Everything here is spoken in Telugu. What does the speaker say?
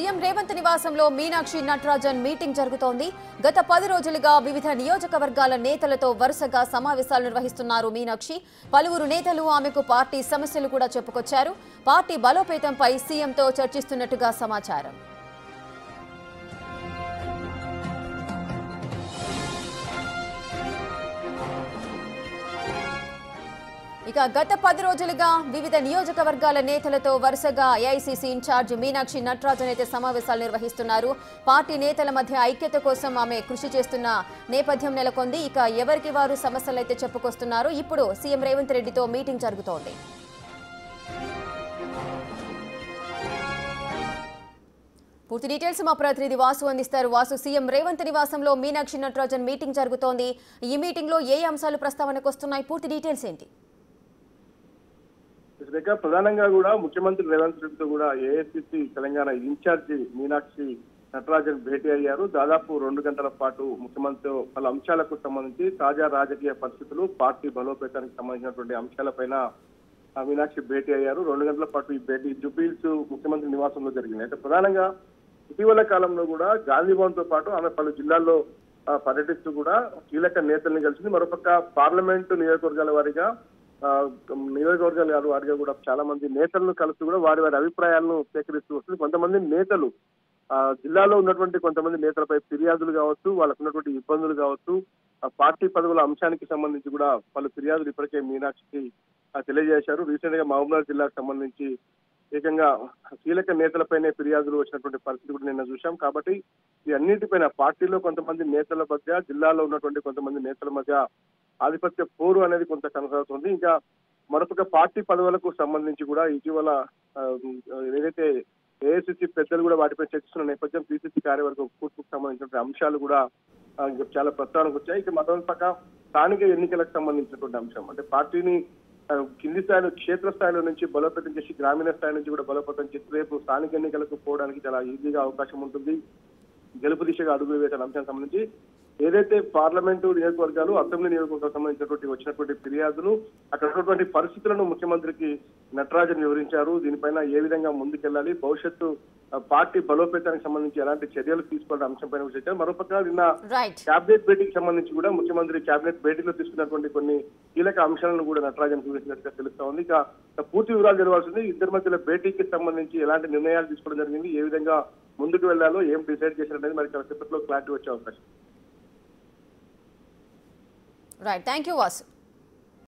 సీఎం రేవంత్ నివాసంలో మీనాక్షి నటరాజన్ మీటింగ్ జరుగుతోంది. గత 10 రోజులుగా వివిధ నియోజకవర్గాల నేతలతో వరుసగా సమావేశాలు నిర్వహిస్తున్నారు మీనాక్షి. పలువురు నేతలు ఆమెకు పార్టీ సమస్యలు కూడా చెప్పుకొచ్చారు. పార్టీ బలోపేతంపై సీఎంతో చర్చిస్తున్నట్టుగా సమాచారం. ఇక గత 10 రోజులుగా వివిధ నియోజకవర్గాల నేతలతో వరుసగా ఏఐసీసీ ఇన్ఛార్జ్ మీనాక్షి నటరాజన్ అయితే సమావేశాలు నిర్వహిస్తున్నారు. పార్టీ నేతల మధ్య ఐక్యత కోసం ఆమె కృషి చేస్తున్న నేపథ్యం నెలకొంది. ఇక ఎవరికి వారు సమస్యలు అయితే చెప్పుకొస్తున్నారు. ఇప్పుడు సీఎం రేవంత్ రెడ్డితో మీటింగ్ జరుగుతోంది. పూర్తి డీటెయిల్స్ మా ప్రతినిధి వాసు అందిస్తారు. వాసు, సీఎం రేవంత్ నివాసంలో మీనాక్షి నటరాజన్ మీటింగ్ జరుగుతోంది. ఈ మీటింగ్ లో ఏ అంశాలు ప్రస్తావనకు వస్తున్నాయి? పూర్తి డీటెయిల్స్ ఏంటి? ప్రధానంగా కూడా ముఖ్యమంత్రి రేవంత్ రెడ్డితో కూడా ఏఐసీసీ తెలంగాణ ఇన్ఛార్జి మీనాక్షి నటరాజన్ భేటీ అయ్యారు. దాదాపు 2 గంటల పాటు ముఖ్యమంత్రితో పలు అంశాలకు సంబంధించి తాజా రాజకీయ పరిస్థితులు, పార్టీ బలోపేతానికి సంబంధించినటువంటి అంశాలపైన మీనాక్షి భేటీ అయ్యారు. 2 గంటల పాటు ఈ భేటీ జుబిల్స్ ముఖ్యమంత్రి నివాసంలో జరిగింది. అయితే ప్రధానంగా ఇటీవల కాలంలో కూడా గాంధీ భవన్ తో పాటు ఆమె పలు జిల్లాల్లో పర్యటిస్తూ కూడా కీలక నేతల్ని కలిసింది. మరోపక్క పార్లమెంటు నియోజకవర్గాల వారిగా కూడా చాలా మంది నేతలను కలిసి కూడా వారి అభిప్రాయాలను సేకరిస్తూ వస్తుంది. కొంతమంది నేతలు జిల్లాలో ఉన్నటువంటి కొంతమంది నేతలపై ఫిర్యాదులు కావచ్చు, వాళ్ళకు ఉన్నటువంటి ఇబ్బందులు కావచ్చు, పార్టీ పదవుల అంశానికి సంబంధించి కూడా పలు ఫిర్యాదులు ఇప్పటికే మీనాక్షికి తెలియజేశారు. రీసెంట్ గా మహబూబ్నగర్ జిల్లాకు సంబంధించి ఏకంగా కీలక నేతలపైనే ఫిర్యాదులు వచ్చినటువంటి పరిస్థితి కూడా నిన్న చూశాం. కాబట్టి ఈ అన్నిటిపైన పార్టీలో కొంతమంది నేతల మధ్య, జిల్లాలో ఉన్నటువంటి కొంతమంది నేతల మధ్య ఆధిపత్య పోరు అనేది కొంత కొనసాగుతుంది. ఇంకా మరొక పార్టీ పదవులకు సంబంధించి కూడా ఇటీవల ఏదైతే ఏఐసీసీ పెద్దలు కూడా వాటిపై చర్చిస్తున్న నేపథ్యం, పిసిసి కార్యవర్గ కూర్పుకు సంబంధించిన అంశాలు కూడా చాలా ప్రస్తావనకు వచ్చాయి. ఇక మరొక స్థానిక ఎన్నికలకు సంబంధించినటువంటి అంశం, అంటే పార్టీని కింది స్థాయిలో, క్షేత్రస్థాయిలో నుంచి బలోపేతం చేసి గ్రామీణ స్థాయి నుంచి కూడా బలోపేతం చేసి రేపు స్థానిక ఎన్నికలకు పోవడానికి చాలా ఈజీగా అవకాశం ఉంటుంది. గెలుపు దిశగా అడుగులు వేసిన అంశానికి సంబంధించి ఏదైతే పార్లమెంటు నియోజకవర్గాలు, అసెంబ్లీ నియోజకవర్గాలకు సంబంధించినటువంటి వచ్చినటువంటి ఫిర్యాదులు, అక్కడ ఉన్నటువంటి పరిస్థితులను ముఖ్యమంత్రికి నటరాజన్ వివరించారు. దీనిపైన ఏ విధంగా ముందుకెళ్లాలి, భవిష్యత్తు పార్టీ బలోపేతానికి సంబంధించి ఎలాంటి చర్యలు తీసుకోవాలనే అంశంపైన చర్చించారు. మరోపక్క నిన్న కేబినెట్ భేటీకి సంబంధించి కూడా ముఖ్యమంత్రి కేబినెట్ భేటీలో తీసుకున్నటువంటి కొన్ని కీలక అంశాలను కూడా నటరాజన్ వివరించినట్టుగా తెలుస్తా ఉంది. ఇక పూర్తి వివరాలు తెలవాల్సింది. ఇద్దరి మధ్యలో భేటీకి సంబంధించి ఎలాంటి నిర్ణయాలు తీసుకోవడం జరిగింది, ఏ విధంగా ముందుకు వెళ్లాలో, ఏం డిసైడ్ చేశారనేది మరి కాసేపట్లో క్లారిటీ వచ్చే అవకాశం. Right, thank you Vasu.